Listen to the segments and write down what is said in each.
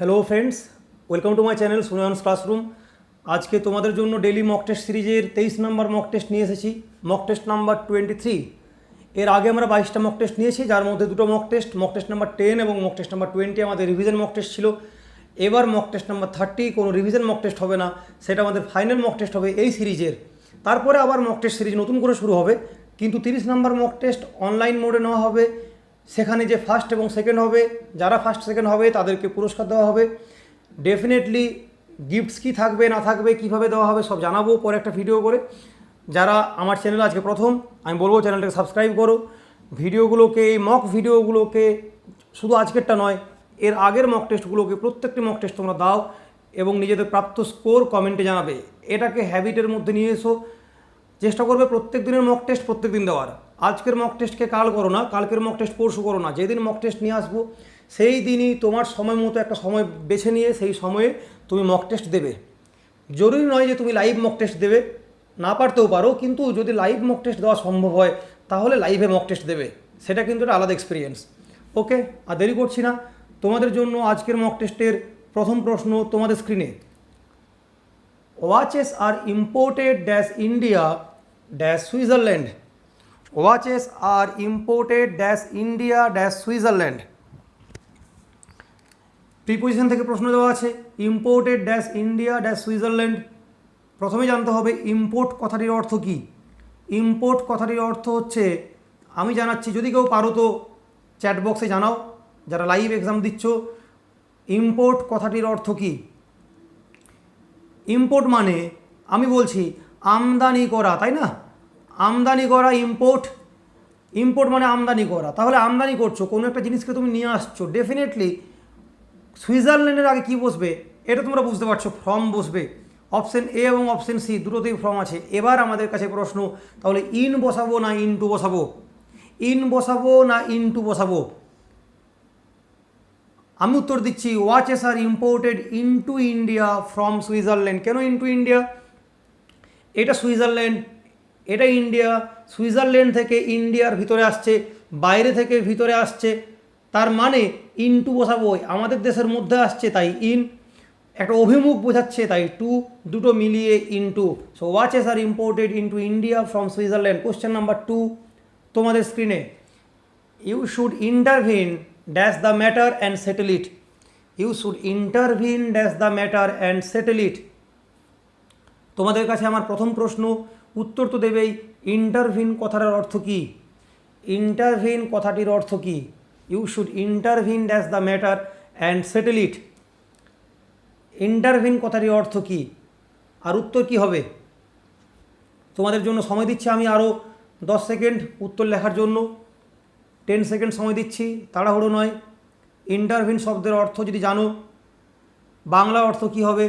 Hello friends, welcome to my channel Sunayan's classroom. আজকে তোমাদের জন্য ডেইলি মক টেস্ট সিরিজের 23 নম্বর মক টেস্ট নিয়ে এসেছি, মক টেস্ট নাম্বার 23। এর আগে আমরা 22টা মক টেস্ট নিয়েছি, যার মধ্যে দুটো মক টেস্ট নাম্বার 10 এবং মক টেস্ট নাম্বার 20 আমাদের রিভিশন মক টেস্ট ছিল। এবার মক টেস্ট নাম্বার 30 কোনো রিভিশন মক টেস্ট হবে না, সেটা আমাদের ফাইনাল মক টেস্ট হবে এই সিরিজের। তারপরে আবার মক টেস্ট সিরিজ নতুন করে শুরু হবে, কিন্তু 30 নম্বর মক টেস্ট অনলাইন মোডে নেওয়া হবে। সেখানে যে ফার্স্ট এবং সেকেন্ড হবে, যারা ফার্স্ট সেকেন্ড হবে তাদেরকে পুরস্কার দেওয়া হবে। ডেফিনেটলি গিফটস কী থাকবে না থাকবে, কীভাবে দেওয়া হবে সব জানাবো পরে একটা ভিডিও করে। যারা আমার চ্যানেল আজকে প্রথম, আমি বলবো চ্যানেলটাকে সাবস্ক্রাইব করো। ভিডিওগুলোকে, এই মক ভিডিওগুলোকে, শুধু আজকেরটা নয়, এর আগের মক টেস্টগুলোকে, প্রত্যেকটি মক টেস্ট তোমরা দাও এবং নিজেদের প্রাপ্ত স্কোর কমেন্টে জানাবে। এটাকে হ্যাবিটের মধ্যে নিয়ে এসো। চেষ্টা করবে প্রত্যেক দিনের মক টেস্ট প্রত্যেক দিন দেওয়ার। আজকের মক টেস্টকে কাল করো না, কালকের মক টেস্ট পরশু করো না। যেদিন মক টেস্ট নিয়ে আসবো সেই দিনই তোমার সময় মতো একটা সময় বেছে নিয়ে সেই সময়ে তুমি মক টেস্ট দেবে। জরুরি নয় যে তুমি লাইভ মক টেস্ট দেবে, না পারতেও পারো, কিন্তু যদি লাইভ মক টেস্ট দেওয়া সম্ভব হয় তাহলে লাইভে মক টেস্ট দেবে, সেটা কিন্তু একটা আলাদা এক্সপিরিয়েন্স। ওকে, আর দেরি করছি না, তোমাদের জন্য আজকের মক টেস্টের প্রথম প্রশ্ন তোমাদের স্ক্রিনে। Watches are imported dash India dash Switzerland. Watches are imported dash India dash Switzerland. Preposition থেকে প্রশ্ন দেওয়া আছে, imported dash India dash Switzerland. প্রথমে জানতে হবে ইম্পোর্ট কথাটির অর্থ কী। ইম্পোর্ট কথাটির অর্থ হচ্ছে, আমি জানাচ্ছি, যদি কেউ পারো তো চ্যাট বক্সে জানাও, যারা লাইভ এক্সাম দিচ্ছ। ইম্পোর্ট কথাটির অর্থ কী? ইম্পোর্ট মানে, আমি বলছি আমদানি করা, তাই না? আমদানি করা ইম্পোর্ট। ইম্পোর্ট মানে আমদানি করা। তাহলে আমদানি করছো, কোনো একটা জিনিসকে তুমি নিয়ে আসছো, ডেফিনেটলি সুইজারল্যান্ডের আগে কি বসবে এটা তোমরা বুঝতে পারছো, ফ্রম বসবে। অপশন এ এবং অপশন সি দুটোতেই ফ্রম আছে। এবার আমাদের কাছে প্রশ্ন, তাহলে ইন বসাবো না ইনটু বসাবো? ইন বসাবো না ইনটু বসাবো? আমি উত্তর দিচ্ছি, watches are imported into India from Switzerland. কেন ইনটু ইন্ডিয়া? এটা সুইজারল্যান্ড, এটা ইন্ডিয়া। সুইজারল্যান্ড থেকে ইন্ডিয়ার ভিতরে আসছে, বাইরে থেকে ভিতরে আসছে, তার মানে ইনটু বসাবো। আমাদের দেশের মধ্যে আসছে তাই ইন, একটা অভিমুখ বোঝাচ্ছে তাই টু, দুটো মিলিয়ে into. So watches are imported into India from Switzerland. Question number 2 তোমাদের স্ক্রিনে। You should intervene dash the matter and settle it. You should intervene dash the matter and settle it. তোমাদের কাছে আমার প্রথম প্রশ্ন, উত্তর তো দেবেই। ইন্টারভিন কথাটার অর্থ কী? ইন্টারভিন কথাটির অর্থ কী? You should intervene dash the matter and settle it. Intervene কথাটির অর্থ কী, আর উত্তর কী হবে? তোমাদের জন্য সময় দিচ্ছি আমি আরও 10 সেকেন্ড উত্তর লেখার জন্য। 10 সেকেন্ড সময় দিচ্ছি, তাড়াহুড়ো নয়। ইন্টারভিন শব্দের অর্থ যদি জানো, বাংলা অর্থ কী হবে?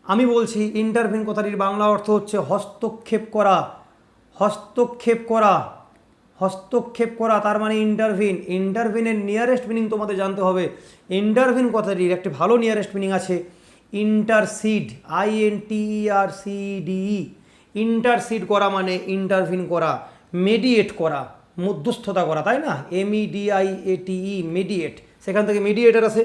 আমি বলছি, ইন্টারভিন কথাটির বাংলা অর্থ হচ্ছে হস্তক্ষেপ করা। হস্তক্ষেপ করা, হস্তক্ষেপ করা, তার মানে ইন্টারভিন। ইন্টারভিনের নিয়ারেস্ট মিনিং তোমাদের জানতে হবে। ইন্টারভিন কথাটির একটি ভালো নিয়ারেস্ট মিনিং আছে, ইন্টারসিড, INTERCDE। ইন্টারসিড করা মানে ইন্টারভিন করা, মেডিয়েট করা, মধ্যস্থতা করা, তাই না? MEDIATE, মেডিয়েট, সেখান থেকে মেডিয়েটার আছে।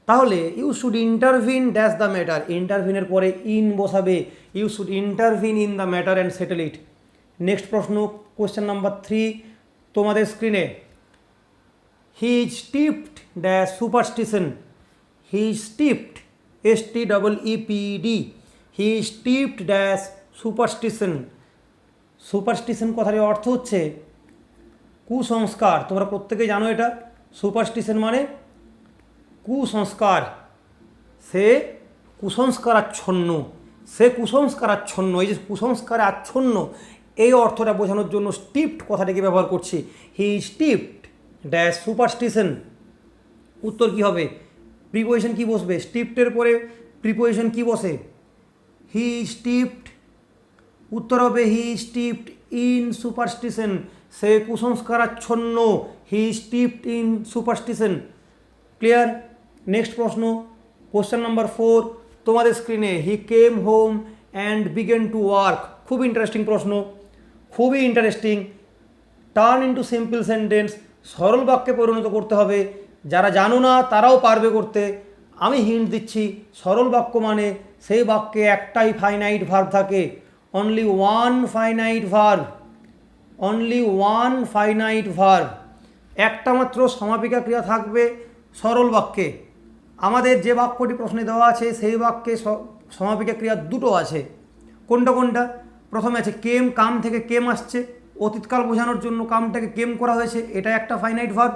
তাহলে you should intervene dash the matter, ইন্টারভিনের পরে ইন বসাবে। You should intervene in the matter and settle it. Next প্রশ্ন, কোয়েশ্চেন নাম্বার 3 তোমাদের স্ক্রিনে। He steeped dash superstition. He steeped, STEEPD। He steeped dash superstition. Superstition কথাটির অর্থ হচ্ছে কুসংস্কার। তোমরা প্রত্যেকে জানো এটা। সুপারস্টিশন মানে কুসংস্কার। সে কুসংস্কার আচ্ছন্ন, সে কুসংস্কার আচ্ছন্ন। এই যে কুসংস্কারে আচ্ছন্ন, এই অর্থটা বোঝানোর জন্য স্টিপড কথাটিকে ব্যবহার করছি। হি স্টিপড ড্যাশ সুপারস্টিশন। উত্তর কী হবে? প্রিপোজিশন কী বসবে? স্টিপডের পরে প্রিপোজিশন কী বসে? হি স্টিপড। উত্তর হবে হি স্টিপড ইন সুপারস্টিশন। সে কুসংস্কার আচ্ছন্ন। He steeped in superstition. Clear? Next প্রশ্ন, কোশ্চেন নাম্বার 4 তোমাদের স্ক্রিনে। He came home and began to work. খুব ইন্টারেস্টিং প্রশ্ন, খুবই interesting. Turn into simple sentence, সরল বাক্যে পরিণত করতে হবে। যারা জানো না তারাও পারবে করতে। আমি হিন্ট দিচ্ছি, সরল বাক্য মানে সেই বাক্যে একটাই ফাইনাইট ভার্ব থাকে, only one finite verb, only one finite verb, একটা মাত্র সমাপিকা ক্রিয়া থাকবে সরল বাক্যে। আমাদের যে বাক্যটি প্রশ্নে দেওয়া আছে সেই বাক্যে সমাপিকা ক্রিয়া দুটো আছে। কোনটা কোনটা? প্রথমে আছে কেম, কাম থেকে কেম আসছে, অতীতকাল বোঝানোর জন্য কামটাকে কেম করা হয়েছে, এটা একটা ফাইনাইট ভার্ব।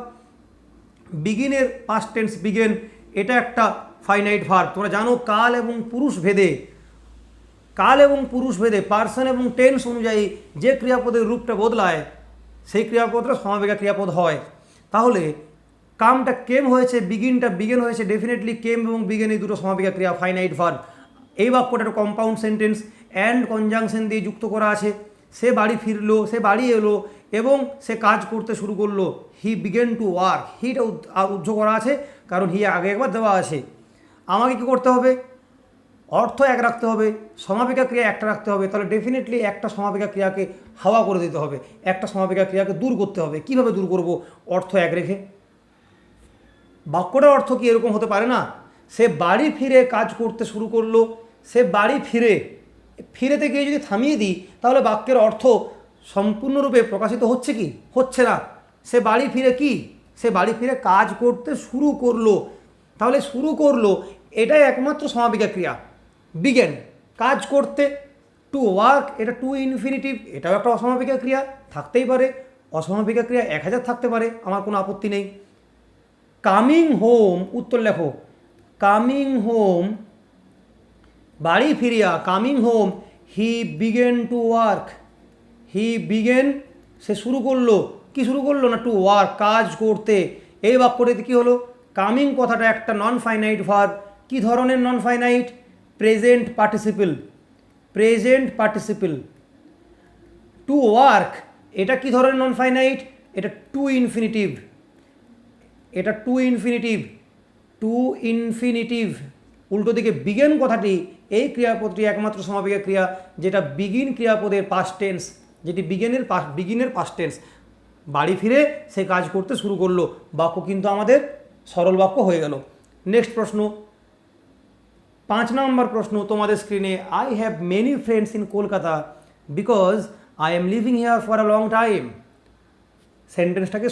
বিগিনের পাস্ট টেন্স বিগেন, এটা একটা ফাইনাইট ভার্ব। তোমরা জানো কাল এবং পুরুষ ভেদে, কাল এবং পুরুষ ভেদে পার্সন এবং টেন্স অনুযায়ী যে ক্রিয়াপদের রূপটা বদলায় সেই ক্রিয়াপদটা সমাপিকা ক্রিয়াপদ হয়। তাহলে কামটা কেম হয়েছে, বিগিনটা বিগেন হয়েছে, ডেফিনেটলি কেম এবং বিগেন এই দুটো সমাপিকা ক্রিয়া, ফাইনাইট ভার্ব। এই বাক্যটা একটা কম্পাউন্ড সেন্টেন্স, অ্যান্ড কনজাংশন দিয়ে যুক্ত করা আছে। সে বাড়ি ফিরলো, সে বাড়ি এলো এবং সে কাজ করতে শুরু করলো। হি বিগেন টু ওয়ার্ক, হিটা উজ্জ্ব করা আছে কারণ হি আগে একবার দেওয়া আছে। আমাকে কী করতে হবে? অর্থ এক রাখতে হবে, সমাপিকা ক্রিয়া একটা রাখতে হবে। তাহলে ডেফিনেটলি একটা সমাপিকা ক্রিয়াকে হাওয়া করে দিতে হবে, একটা সমাপিকা ক্রিয়াকে দূর করতে হবে। কিভাবে দূর করব? অর্থ এক রেখে। বাক্যটার অর্থ কি এরকম হতে পারে না? সে বাড়ি ফিরে কাজ করতে শুরু করলো, সে বাড়ি ফিরে, ফিরেতে গিয়ে যদি থামিয়ে দিই তাহলে বাক্যের অর্থ সম্পূর্ণরূপে প্রকাশিত হচ্ছে কি? হচ্ছে না। সে বাড়ি ফিরে কি? সে বাড়ি ফিরে কাজ করতে শুরু করলো। তাহলে শুরু করলো এটাই একমাত্র সমাপিকা ক্রিয়া। বিগেন, কাজ করতে, টু ওয়ার্ক, এটা টু ইনফিনিটিভ, এটাও একটা অসমাপিকা ক্রিয়া, থাকতেই পারে। অসমাপিকা ক্রিয়া 1000 থাকতে পারে, আমার কোনো আপত্তি নেই। কামিং হোম, উত্তর লেখো, কামিং হোম, বাড়ি ফিরিয়া, coming home, he began to work, he began, সে শুরু করলো, কি শুরু করলো না? টু ওয়ার্ক, কাজ করতে। এই বাক্যটিতে কী হলো? কামিং কথাটা একটা নন ফাইনাইট ভার্ব। কী ধরনের non finite? Present participle, present participle. To work, এটা কী ধরনের নন ফাইনাইট? এটা টু ইনফিনিটিভ, এটা টু ইনফিনিটিভ, টু ইনফিনিটিভ। উল্টো দিকে বিগেন কথাটি, এই ক্রিয়াপদটি একমাত্র সমাপিকা ক্রিয়া যেটা বিগিন ক্রিয়াপদের পাস্ট টেন্স, যেটি বিগিনের পাস্ট টেন্স। বাড়ি ফিরে সে কাজ করতে শুরু করলো, বাক্য কিন্তু আমাদের সরল বাক্য হয়ে গেল। নেক্সট প্রশ্ন, 5 নম্বর প্রশ্ন তোমাদের স্ক্রিনে। I have many friends in Kolkata because I am living here for a long time. সেন্টেন্সটাকে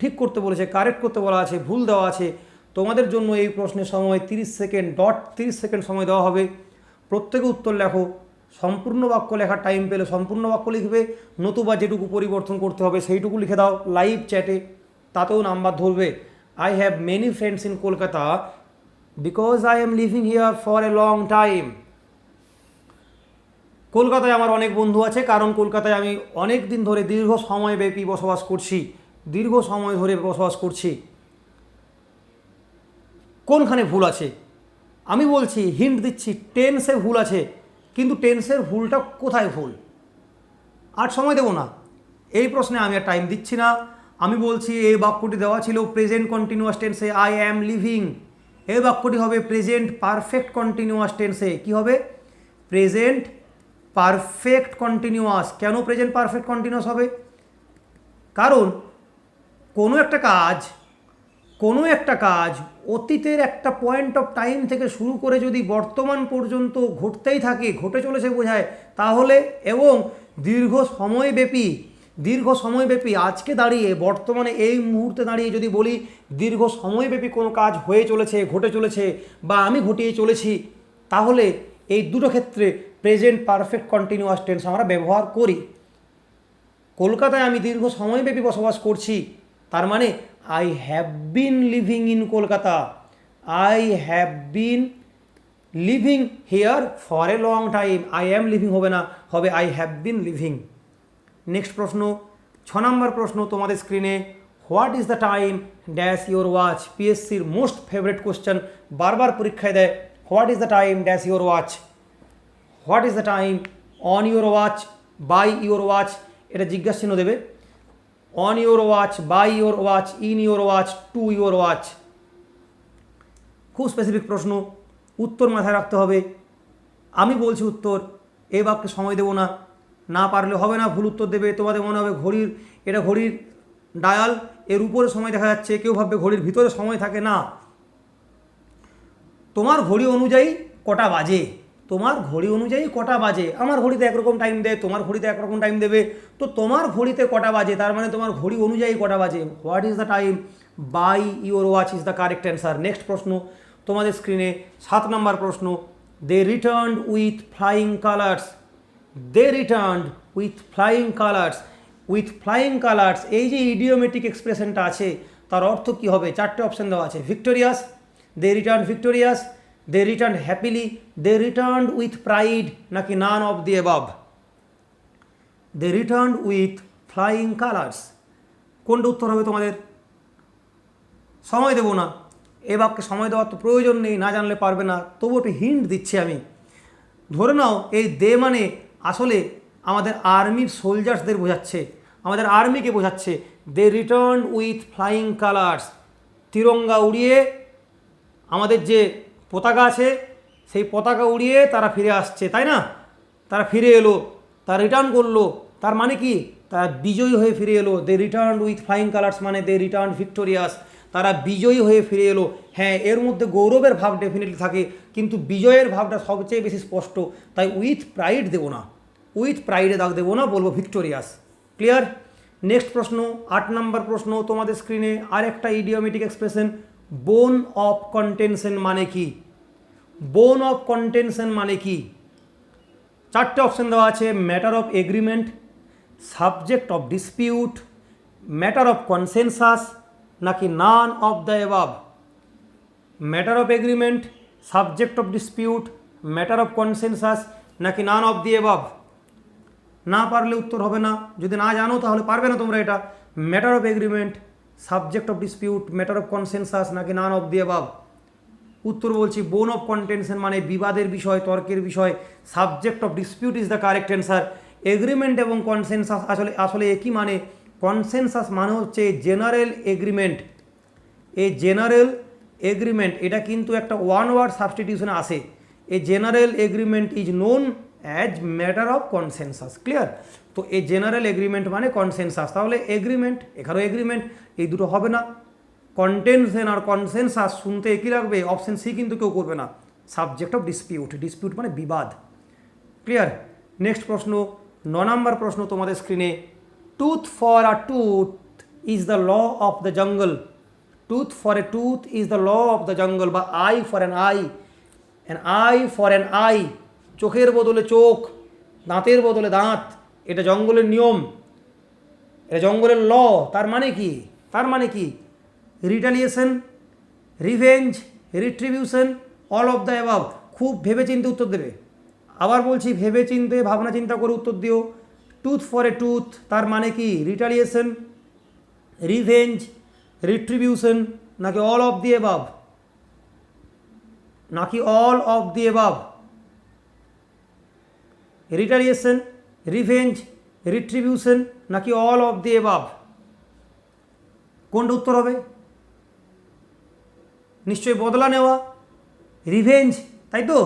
ঠিক করতে বলেছে, কারেক্ট করতে বলা আছে, ভুল দেওয়া আছে। তোমাদের জন্য এই প্রশ্নের সময় 30 সেকেন্ড, ডট 30 সেকেন্ড সময় দেওয়া হবে। প্রত্যেকে উত্তর লেখো। সম্পূর্ণ বাক্য লেখার টাইম পেলে সম্পূর্ণ বাক্য লিখবে, নতুবা যেটুকু পরিবর্তন করতে হবে সেইটুকু লিখে দাও লাইভ চ্যাটে, তাতেও নাম্বার ধরবে। I have many friends in Kolkata because I am living here for a long time. কলকাতায় আমার অনেক বন্ধু আছে কারণ কলকাতায় আমি অনেক দিন ধরে দীর্ঘ সময়ব্যাপী বসবাস করছি, দীর্ঘ সময় ধরে বসবাস করছি। কোনখানে ভুল আছে? আমি বলছি, হিন্ট দিচ্ছি, টেন্সে ভুল আছে, কিন্তু টেন্সের ভুলটা কোথায় ভুল? আর সময় দেবো না, এই প্রশ্নে আমি আর টাইম দিচ্ছি না। আমি বলছি এই বাক্যটি দেওয়া ছিল প্রেজেন্ট কন্টিনিউয়াস টেন্সে, আই অ্যাম লিভিং। এই বাক্যটি হবে প্রেজেন্ট পারফেক্ট কন্টিনিউয়াস টেন্সে। কি হবে? Present perfect continuous. কেন প্রেজেন্ট পারফেক্ট কন্টিনিউয়াস হবে? কারণ কোনো একটা কাজ অতীতের একটা পয়েন্ট অফ টাইম থেকে শুরু করে যদি বর্তমান পর্যন্ত ঘটতেই থাকে, ঘটে চলেছে বোঝায়, তাহলে এবং দীর্ঘ সময়ব্যাপী আজকে দাঁড়িয়ে, বর্তমানে এই মুহূর্তে দাঁড়িয়ে যদি বলি দীর্ঘ সময়ব্যাপী কোনো কাজ হয়ে চলেছে, ঘটে চলেছে, বা আমি ঘটিয়ে চলেছি, তাহলে এই দুটো ক্ষেত্রে প্রেজেন্ট পারফেক্ট কন্টিনিউয়াস টেন্স আমরা ব্যবহার করি। কলকাতায় আমি দীর্ঘ সময়ব্যাপী বসবাস করছি, তার মানে I have been living in Kolkata, I have been living here for a long time. I am living হবে না, হবে I have been living. Next প্রশ্ন, 6 নম্বর প্রশ্ন তোমাদের স্ক্রিনে। What is the time dash your watch. পিএসসির মোস্ট ফেভারিট কোশ্চেন, বারবার পরীক্ষায় দেয়। What is the time dash your watch, what is the time on your watch, by your watch, এটা জিজ্ঞাসা চিহ্ন দেবে। On your watch, by your watch, in your watch, to your watch. খুব specific প্রশ্ন, উত্তর মাথায় রাখতে হবে। আমি বলছি উত্তর, এই বাক্যে সময় দেবো না, না পারলে হবে না, ভুল উত্তর দেবে। তোমাদের মনে হবে ঘড়ির, এটা ঘড়ির ডায়াল, এর উপরে সময় দেখা যাচ্ছে। কেউ ভাববে ঘড়ির ভিতরে সময় থাকে, না, তোমার ঘড়ি অনুযায়ী কটা বাজে, তোমার ঘড়ি অনুযায়ী কটা বাজে। আমার ঘড়িতে একরকম টাইম দেয়, তোমার ঘড়িতে একরকম টাইম দেবে, তো তোমার ঘড়িতে কটা বাজে তার মানে তোমার ঘড়ি অনুযায়ী কটা বাজে। What is the time by your watch is the correct answer. Next প্রশ্ন তোমাদের স্ক্রিনে 7 নম্বর প্রশ্ন, they returned with flying colours. They returned with flying colours. With flying colours, এই যে ইডিওমেটিক এক্সপ্রেশনটা আছে তার অর্থ কী হবে? 4টে অপশান দেওয়া আছে। Victorious, they return victorious, they return happily, they return with pride, নাকি none of the above. They return with flying colours, কোনটা উত্তর হবে তোমাদের? সময় দেবো না, এ বাক্যে সময় দেওয়ার তো প্রয়োজন নেই, না জানলে পারবে না, তবু একটু হিন্ট দিচ্ছি আমি। ধরে নাও এই দে মানে আসলে আমাদের আর্মির সোলজার্সদের বোঝাচ্ছে, আমাদের আর্মিকে বোঝাচ্ছে। They return with flying colours, তিরঙ্গা উড়িয়ে, আমাদের যে পতাকা আছে সেই পতাকা উড়িয়ে তারা ফিরে আসছে, তাই না? তারা ফিরে এলো, তারা রিটার্ন করলো, তার মানে কি? তারা বিজয়ী হয়ে ফিরে এলো। They return with flying colours মানে দে রিটার্ন ভিক্টোরিয়াস, তারা বিজয়ী হয়ে ফিরে এলো। হ্যাঁ, এর মধ্যে গৌরবের ভাব ডেফিনেটলি থাকে, কিন্তু বিজয়ের ভাবটা সবচেয়ে বেশি স্পষ্ট, তাই উইথ প্রাইড দেবো না, উইথ প্রাইডে দাগ দেবো না, বলবো ভিক্টোরিয়াস। ক্লিয়ার? নেক্সট প্রশ্ন 8 নম্বর প্রশ্ন তোমাদের স্ক্রিনে আরেকটা ইডিওমেটিক এক্সপ্রেশন, বোন অফ কন্টেনশন মানে কি? বোন অফ কন্টেনশন মানে কি? 4টে অপশান দেওয়া আছে। Matter of agreement, subject of dispute, matter of consensus, নাকি none of the above. Matter of agreement, subject of dispute, matter of consensus, নাকি নান অফ দি অ্যাবাভ। না পারলে উত্তর হবে না, যদি না জানো তাহলে পারবে না তোমরা এটা। Matter of agreement, subject of dispute, matter of consensus, নাকি নান অফ দি অ্যাবাভ। উত্তর বলছি বোন অফ কন্টেনশন মানে বিবাদের বিষয়, তর্কের বিষয়। Subject of dispute is the correct answer. Agreement এবং কনসেনসাস আসলে আসলে একই মানে। কনসেনসাস মানে হচ্ছে জেনারেল এগ্রিমেন্ট। এই জেনারেল এগ্রিমেন্ট এটা কিন্তু একটা ওয়ান ওয়ার্ড সাবস্টিটিউশনে আসে। এই general agreement is known as matter of consensus. Clear? তো এই জেনারেল এগ্রিমেন্ট মানে কনসেনসাস, তাহলে এগ্রিমেন্ট, এখানেও এগ্রিমেন্ট, এই দুটো হবে না। কন্টেনশন আর কনসেনসাস শুনতে একই লাগবে, অপশন সি কিন্তু কেউ করবে না। সাবজেক্ট অফ ডিসপিউট, ডিসপিউট মানে বিবাদ। ক্লিয়ার? নেক্সট প্রশ্ন 9 নম্বর প্রশ্ন তোমাদের স্ক্রিনে, tooth for a tooth is the law of the jungle. Tooth for a tooth is the law of the jungle, বা eye for an eye, an eye for an eye, চোখের বদলে চোখ, দাঁতের বদলে দাঁত, এটা জঙ্গলের নিয়ম, এটা জঙ্গলের ল। তার মানে কি? তার মানে কি? Retaliation, revenge, retribution, all of the above. খুব ভেবে চিন্তে উত্তর দেবে। আবার বলছি, ভেবে চিন্তে ভাবনা চিন্তা করে উত্তর দিও। টুথ ফর এ টুথ তার মানে কি? রিটালিয়েশন, রিভেঞ্জ, রিট্রিবিউশন, নাকি অল অফ দি অ্যাবাভ, নাকি all of the above. Retaliation, revenge, retribution, নাকি অল অফ দি অ্যাবাভ, কোনটা উত্তর হবে? নিশ্চয়ই বদলা নেওয়া, রিভেঞ্জ, তাই তো?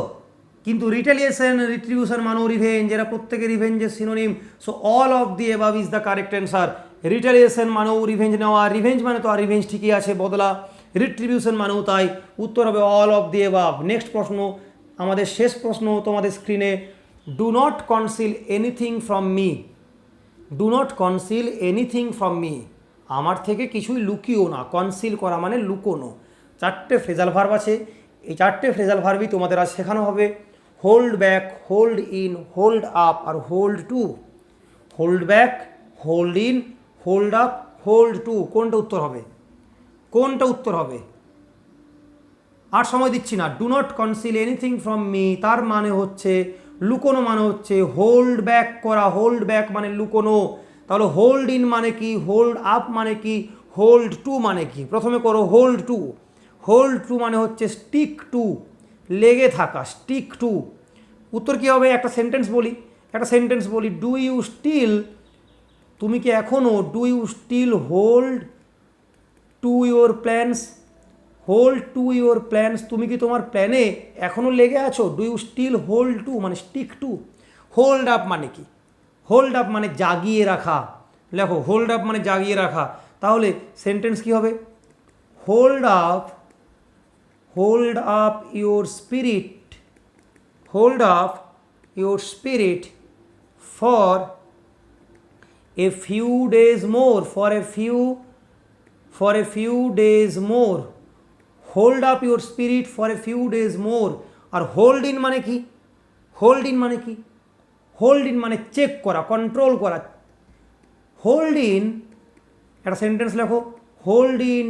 কিন্তু রিটালিয়েশন, রিট্রিবিউশন মানেও রিভেঞ্জ, এরা প্রত্যেকে রিভেঞ্জের synonym. So all of the above is the correct answer. Retaliation মানেও রিভেঞ্জ নেওয়া, রিভেঞ্জ মানে তো আর রিভেঞ্জ ঠিকই আছে, বদলা। রিট্রিবিউশন মানেও তাই, উত্তর হবে all of the above. Next প্রশ্ন, আমাদের শেষ প্রশ্ন তোমাদের স্ক্রিনে, do not conceal anything from me. Do not conceal anything from me, আমার থেকে কিছুই লুকিও না। কনসিল করা মানে লুকোনো। 4টে ফ্রেজাল ভার্ব আছে, এই 4টে ফ্রেজাল ভার্বই তোমাদের আজ শেখানো হবে। Hold back, hold in, hold up আর hold to. Hold back, hold in, hold up, hold to, কোনটা উত্তর হবে? কোনটা উত্তর হবে? আর সময় দিচ্ছি না। Do not conceal anything from me তার মানে হচ্ছে লুকোনো, মানে হচ্ছে হোল্ড ব্যাক করা। হোল্ড ব্যাক মানে লুকোনো। তাহলে হোল্ড ইন মানে কি? হোল্ড আপ মানে কি? হোল্ড টু মানে কি? প্রথমে করো হোল্ড টু। হোল্ড টু মানে হচ্ছে স্টিক টু, লেগে থাকা, স্টিক টু। উত্তর কী হবে? একটা সেন্টেন্স বলি, একটা সেন্টেন্স বলি। ডু ইউ স্টিল, তুমি কি এখনও, do you still hold to your plans. Hold to your plans, তুমি কি তোমার প্ল্যানে এখনও লেগে আছো? Do you still hold to মানে স্টিক টু। হোল্ড আপ মানে কি? হোল্ড আপ মানে জাগিয়ে রাখা। লেখো, হোল্ড আপ মানে জাগিয়ে রাখা। তাহলে সেন্টেন্স কী হবে? Hold up your spirit for a few days more, for a few days more, hold up your spirit for a few days more। আর হোল্ড ইন মানে কি? হোল্ড ইন মানে চেক করা, কন্ট্রোল করা। হোল্ড ইন, একটা sentence লেখো, hold in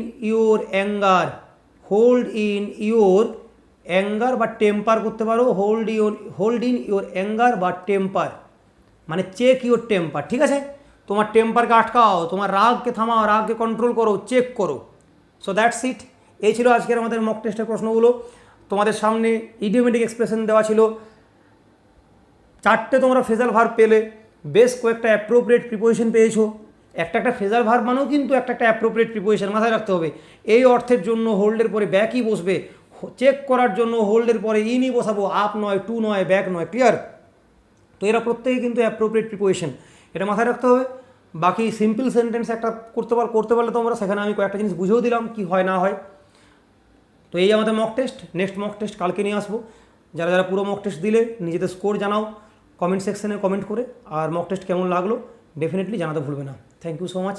your anger বা temper করতে পারো। হোল্ড ইন ইউর অ্যাঙ্গার বা টেম্পার মানে চেক ইউর টেম্পার। ঠিক আছে, তোমার টেম্পারকে আটকাও, তোমার রাগকে থামাও, রাগকে কন্ট্রোল করো, চেক করো। So that's it. এই ছিল আজকের আমাদের মক টেস্টের প্রশ্নগুলো। তোমাদের সামনে ইডিওমেটিক এক্সপ্রেশন দেওয়া ছিল, 4টে তোমরা ফ্রেজাল ভার্ব পেলে, বেশ কয়েকটা অ্যাপ্রোপ্রিয়েট প্রিপোজিশন পেয়েছো। একটা ফ্রেজাল ভার্ব মানেও কিন্তু একটা অ্যাপ্রোপ্রিয়েট প্রিপোজিশন মাথায় রাখতে হবে। এই অর্থের জন্য হোল্ডের পরে ব্যাকই বসবে, চেক করার জন্য হোল্ডের পরে ইনই বসাবো, আপ নয়, টু নয়, ব্যাক নয়। ক্লিয়ার? তো এরা প্রত্যেকেই কিন্তু অ্যাপ্রোপ্রিয়েট প্রিপোজিশন, এটা মাথায় রাখতে হবে। বাকি সিম্পল সেন্টেন্স একটা করতে পারলে তোমরা, সেখানে আমি কয়েকটা জিনিস বুঝেও দিলাম কি হয় না হয়। তো এই আমাদের mock test. Next mock test কালকে নিয়ে আসবো। যারা পুরো মক টেস্ট দিলে নিজেদের স্কোর জানাও কমেন্ট সেকশনে কমেন্ট করে, আর মক টেস্ট কেমন লাগলো ডেফিনেটলি জানাতে ভুলবে না। Thank you so much.